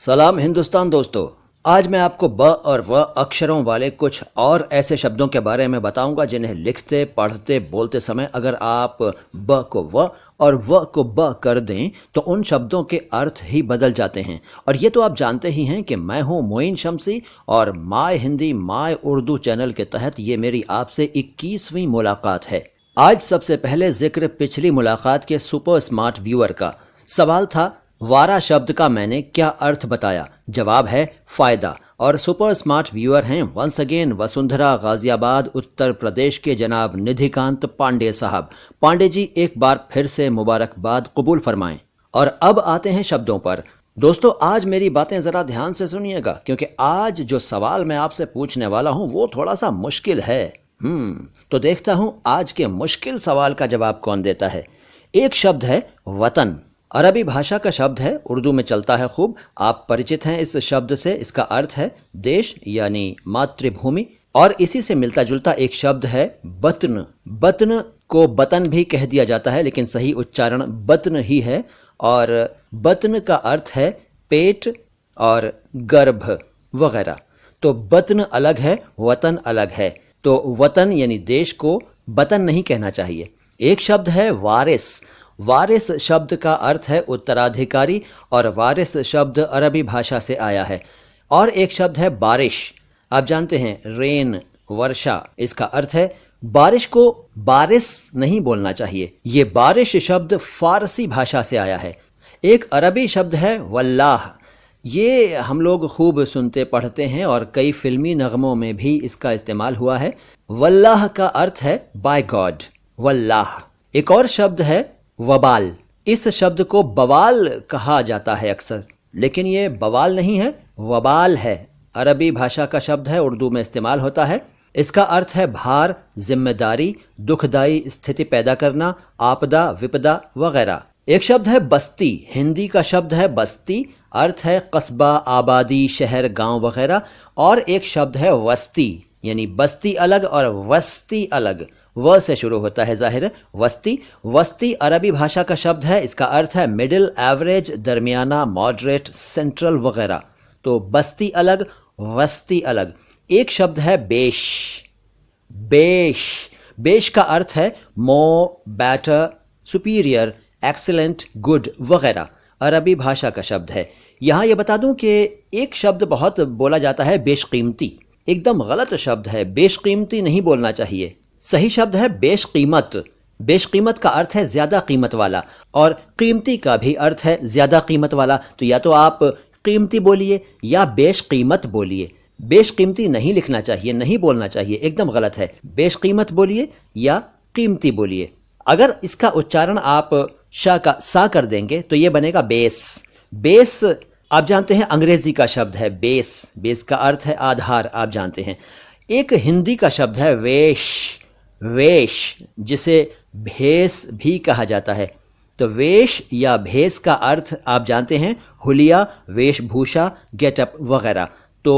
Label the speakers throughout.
Speaker 1: सलाम हिंदुस्तान दोस्तों। आज मैं आपको ब और व अक्षरों वाले कुछ और ऐसे शब्दों के बारे में बताऊंगा जिन्हें लिखते पढ़ते बोलते समय अगर आप ब को व और व को ब कर दें तो उन शब्दों के अर्थ ही बदल जाते हैं। और ये तो आप जानते ही हैं कि मैं हूं मोइन शम्सी और my Hindi my Urdu channel के तहत ये मेरी आपसे 21वीं मुलाकात है। आज सबसे पहले जिक्र पिछली मुलाकात के सुपर स्मार्ट व्यूअर का। सवाल था वारा शब्द का मैंने क्या अर्थ बताया। जवाब है फायदा। और सुपर स्मार्ट व्यूअर हैं वंस अगेन वसुंधरा गाजियाबाद उत्तर प्रदेश के जनाब निधिकांत पांडे साहब। पांडे जी एक बार फिर से मुबारकबाद कबूल फरमाएं। और अब आते हैं शब्दों पर। दोस्तों आज मेरी बातें जरा ध्यान से सुनिएगा क्योंकि आज जो सवाल मैं आपसे पूछने वाला हूं वो थोड़ा सा मुश्किल है। तो देखता हूं आज के मुश्किल सवाल का जवाब कौन देता है। एक शब्द है वतन। अरबी भाषा का शब्द है, उर्दू में चलता है खूब। आप परिचित हैं इस शब्द से। इसका अर्थ है देश यानी मातृभूमि। और इसी से मिलता जुलता एक शब्द है बतन। बतन को बतन भी कह दिया जाता है लेकिन सही उच्चारण बतन ही है। और बतन का अर्थ है पेट और गर्भ वगैरह। तो बतन अलग है, वतन अलग है। तो वतन यानी देश को बतन नहीं कहना चाहिए। एक शब्द है वारिस। वारिस शब्द का अर्थ है उत्तराधिकारी और वारिस शब्द अरबी भाषा से आया है। और एक शब्द है बारिश। आप जानते हैं रेन वर्षा, इसका अर्थ है बारिश को बारिश नहीं बोलना चाहिए। ये बारिश शब्द फारसी भाषा से आया है। एक अरबी शब्द है वल्लाह। ये हम लोग खूब सुनते पढ़ते हैं और कई फिल्मी नगमों में भी इसका इस्तेमाल हुआ है। वल्लाह का अर्थ है बाय गॉड, वल्लाह। एक और शब्द है वबाल। इस शब्द को बवाल कहा जाता है अक्सर, लेकिन ये बवाल नहीं है, वबाल है। अरबी भाषा का शब्द है, उर्दू में इस्तेमाल होता है। इसका अर्थ है भार, जिम्मेदारी, दुखदाई स्थिति पैदा करना, आपदा विपदा वगैरह। एक शब्द है बस्ती। हिंदी का शब्द है बस्ती। अर्थ है कस्बा, आबादी, शहर, गांव वगैरह। और एक शब्द है वस्ती यानी बस्ती अलग और वस्ती अलग। व से शुरू होता है, जाहिर है वस्ती। वस्ती अरबी भाषा का शब्द है। इसका अर्थ है मिडिल, एवरेज, दरमियाना, मॉडरेट, सेंट्रल वगैरह। तो बस्ती अलग, वस्ती अलग। एक शब्द है बेश। बेश, बेश का अर्थ है मोर, बेटर, सुपीरियर, एक्सीलेंट, गुड वगैरह। अरबी भाषा का शब्द है। यहां यह बता दूं कि एक शब्द बहुत बोला जाता है बेशकीमती। एकदम गलत शब्द है, बेशकीमती नहीं बोलना चाहिए। सही शब्द है बेशकीमत। बेशकीमत का अर्थ है ज्यादा कीमत वाला और कीमती का भी अर्थ है ज्यादा कीमत वाला। तो या तो आप कीमती बोलिए या बेशकीमत बोलिए। बेशकीमती नहीं लिखना चाहिए, नहीं बोलना चाहिए, एकदम गलत है। बेशकीमत बोलिए या कीमती बोलिए। अगर इसका उच्चारण आप शाह का सा कर देंगे तो यह बनेगा बेस। बेस आप जानते हैं अंग्रेजी का शब्द है बेस। बेस का अर्थ है आधार, आप जानते हैं। एक हिंदी का शब्द है वेश। वेश जिसे भेस भी कहा जाता है। तो वेश या भेस का अर्थ आप जानते हैं हुलिया, वेशभूषा, गेटअप वगैरह। तो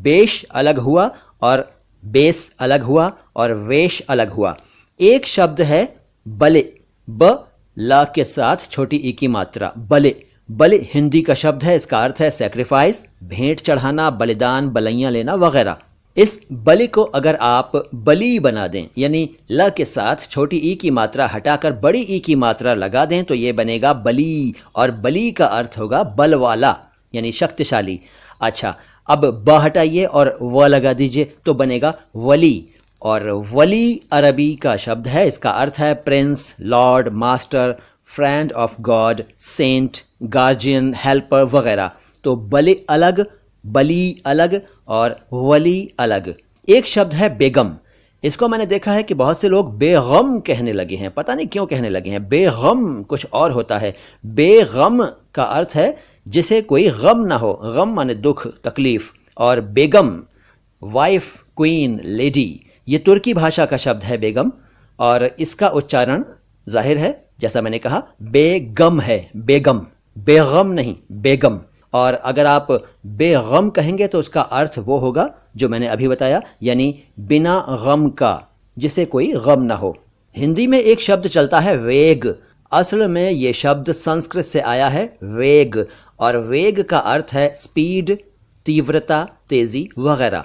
Speaker 1: बेश अलग हुआ और बेस अलग हुआ और वेश अलग हुआ। एक शब्द है बले। ब ला के साथ छोटी ई की मात्रा, बले। बलि हिंदी का शब्द है। इसका अर्थ है सेक्रीफाइस, भेंट चढ़ाना, बलिदान, बलैयां लेना वगैरह। इस बलि को अगर आप बली बना दें यानी ल के साथ छोटी ई की मात्रा हटाकर बड़ी ई की मात्रा लगा दें तो यह बनेगा बली। और बली का अर्थ होगा बल वाला यानी शक्तिशाली। अच्छा, अब ब हटाइए और व लगा दीजिए तो बनेगा वली। और वली अरबी का शब्द है। इसका अर्थ है prince, lord, master, friend of God, saint, guardian, helper वगैरह। तो बलि अलग, बली अलग और वली अलग। एक शब्द है बेगम। इसको मैंने देखा है कि बहुत से लोग बेगम कहने लगे हैं, पता नहीं क्यों कहने लगे हैं। बेगम कुछ और होता है। बेगम का अर्थ है जिसे कोई गम ना हो। गम माने दुख, तकलीफ। और बेगम वाइफ, क्वीन, लेडी। ये तुर्की भाषा का शब्द है बेगम और इसका उच्चारण जाहिर है जैसा मैंने कहा बेगम है, बेगम, बेगम नहीं, बेगम। और अगर आप बेगम कहेंगे तो उसका अर्थ वो होगा जो मैंने अभी बताया यानी बिना गम का, जिसे कोई गम ना हो। हिंदी में एक शब्द चलता है वेग। असल में ये शब्द संस्कृत से आया है वेग और वेग का अर्थ है स्पीड, तीव्रता, तेजी वगैरह।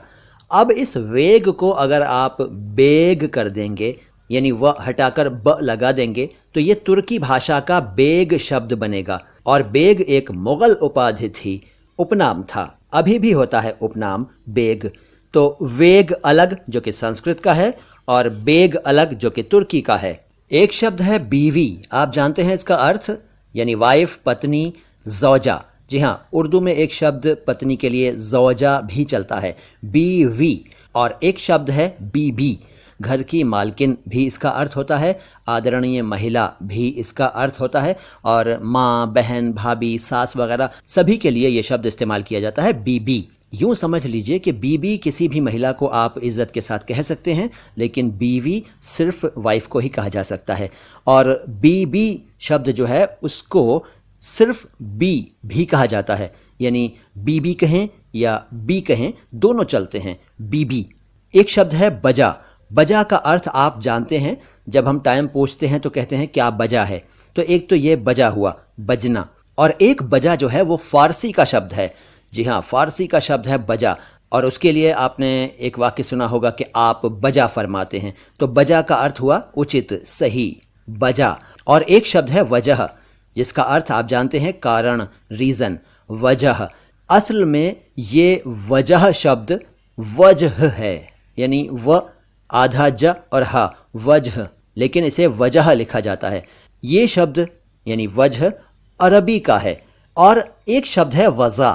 Speaker 1: अब इस वेग को अगर आप बेग कर देंगे यानी व हटाकर ब लगा देंगे तो ये तुर्की भाषा का बेग शब्द बनेगा। और बेग एक मुगल उपाधि थी, उपनाम था, अभी भी होता है उपनाम बेग। तो वेग अलग जो कि संस्कृत का है और बेग अलग जो कि तुर्की का है। एक शब्द है बीवी, आप जानते हैं इसका अर्थ, यानी वाइफ, पत्नी, जौजा। जी हाँ, उर्दू में एक शब्द पत्नी के लिए जौजा भी चलता है, बीवी। और एक शब्द है बीबी, घर की मालकिन भी इसका अर्थ होता है, आदरणीय महिला भी इसका अर्थ होता है, और माँ, बहन, भाभी, सास वगैरह सभी के लिए ये शब्द इस्तेमाल किया जाता है बीबी। यूं समझ लीजिए कि बीबी किसी भी महिला को आप इज्जत के साथ कह सकते हैं, लेकिन बीवी सिर्फ वाइफ को ही कहा जा सकता है। और बीबी शब्द जो है उसको सिर्फ बी भी कहा जाता है, यानी बीबी कहें या बी कहें दोनों चलते हैं, बीबी। एक शब्द है बजा। बजा का अर्थ आप जानते हैं, जब हम टाइम पूछते हैं तो कहते हैं क्या बजा है, तो एक तो ये बजा हुआ, बजना, और एक बजा जो है वो फारसी का शब्द है। जी हाँ, फारसी का शब्द है बजा, और उसके लिए आपने एक वाक्य सुना होगा कि आप बजा फरमाते हैं, तो बजा का अर्थ हुआ उचित, सही, बजा। और एक शब्द है वजह, जिसका अर्थ आप जानते हैं कारण, रीजन, वजह। असल में ये वजह शब्द वजह है, यानी व आधा ज और हा, वजह, लेकिन इसे वजह लिखा जाता है। ये शब्द यानी वजह अरबी का है। और एक शब्द है वज़ा।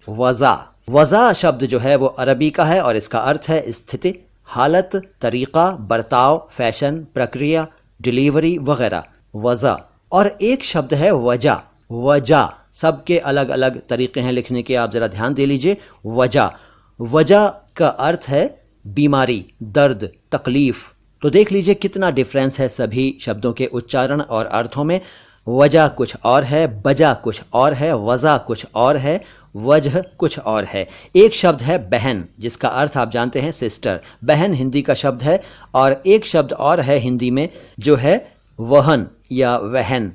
Speaker 1: वज़ा वज़ा शब्द जो है वो अरबी का है और इसका अर्थ है स्थिति, हालत, तरीका, बर्ताव, फैशन, प्रक्रिया, डिलीवरी वगैरह, वज़ा। और एक शब्द है वजा। वजा सबके अलग अलग तरीके हैं लिखने के, आप जरा ध्यान दे लीजिए। वजा, वजा का अर्थ है बीमारी, दर्द, तकलीफ। तो देख लीजिए कितना डिफरेंस है सभी शब्दों के उच्चारण और अर्थों में। वजह कुछ और है, बजा कुछ और है, वज़ा कुछ और है, वजह कुछ और है। एक शब्द है बहन, जिसका अर्थ आप जानते हैं सिस्टर, बहन हिंदी का शब्द है। और एक शब्द और है हिंदी में जो है वहन या वहन,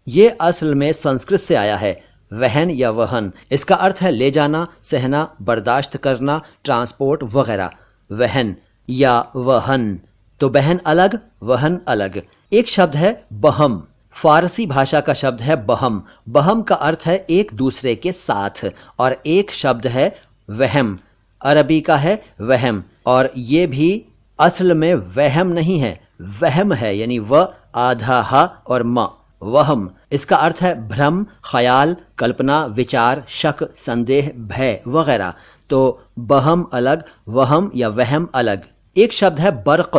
Speaker 1: ये असल में संस्कृत से आया है, वहन या वहन। इसका अर्थ है ले जाना, सहना, बर्दाश्त करना, ट्रांसपोर्ट वगैरह, वहन या वहन। तो बहन अलग, वहन अलग। एक शब्द है बहम, फारसी भाषा का शब्द है बहम। बहम का अर्थ है एक दूसरे के साथ। और एक शब्द है वहम, अरबी का है वहम, और ये भी असल में वहम नहीं है, वहम है, यानी व आधा हा और म, वहम। इसका अर्थ है भ्रम, ख्याल, कल्पना, विचार, शक, संदेह, भय वगैरह। तो बहम अलग, वहम या वहम अलग। एक शब्द है बर्क।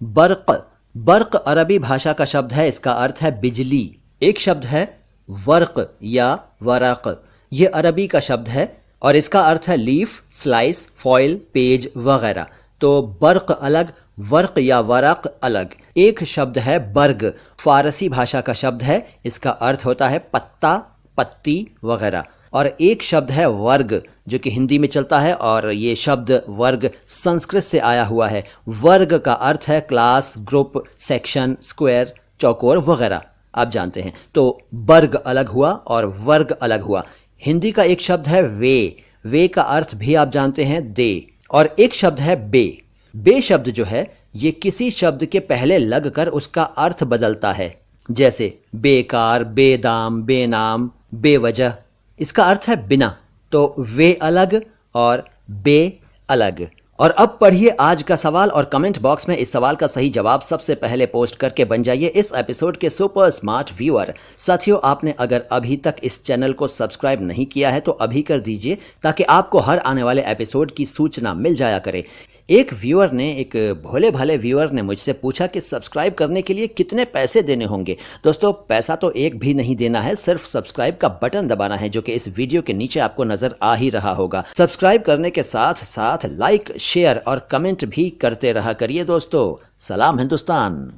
Speaker 1: बर्क, बर्क अरबी भाषा का शब्द है, इसका अर्थ है बिजली। एक शब्द है वर्क या वरक, ये अरबी का शब्द है और इसका अर्थ है लीफ, स्लाइस, फॉइल, पेज वगैरह। तो बर्क अलग, वर्क या वरक अलग। एक शब्द है बर्ग, फारसी भाषा का शब्द है, इसका अर्थ होता है पत्ता, पत्ती वगैरह। और एक शब्द है वर्ग, जो कि हिंदी में चलता है, और ये शब्द वर्ग संस्कृत से आया हुआ है। वर्ग का अर्थ है क्लास, ग्रुप, सेक्शन, स्क्वायर, चौकोर वगैरह, आप जानते हैं। तो वर्ग अलग हुआ और वर्ग अलग हुआ। हिंदी का एक शब्द है वे, वे का अर्थ भी आप जानते हैं दे। और एक शब्द है बे। बे शब्द जो है ये किसी शब्द के पहले लगकर उसका अर्थ बदलता है, जैसे बेकार, बेदाम, बेनाम, बेवजह। इसका अर्थ है बिना। तो वे अलग और बे अलग। और अब पढ़िए आज का सवाल और कमेंट बॉक्स में इस सवाल का सही जवाब सबसे पहले पोस्ट करके बन जाइए इस एपिसोड के सुपर स्मार्ट व्यूअर। साथियों, आपने अगर अभी तक इस चैनल को सब्सक्राइब नहीं किया है तो अभी कर दीजिए, ताकि आपको हर आने वाले एपिसोड की सूचना मिल जाया करे। एक भोले भाले व्यूअर ने मुझसे पूछा कि सब्सक्राइब करने के लिए कितने पैसे देने होंगे। दोस्तों, पैसा तो एक भी नहीं देना है, सिर्फ सब्सक्राइब का बटन दबाना है, जो कि इस वीडियो के नीचे आपको नजर आ ही रहा होगा। सब्सक्राइब करने के साथ साथ लाइक, शेयर और कमेंट भी करते रहा करिए दोस्तों। सलाम हिंदुस्तान।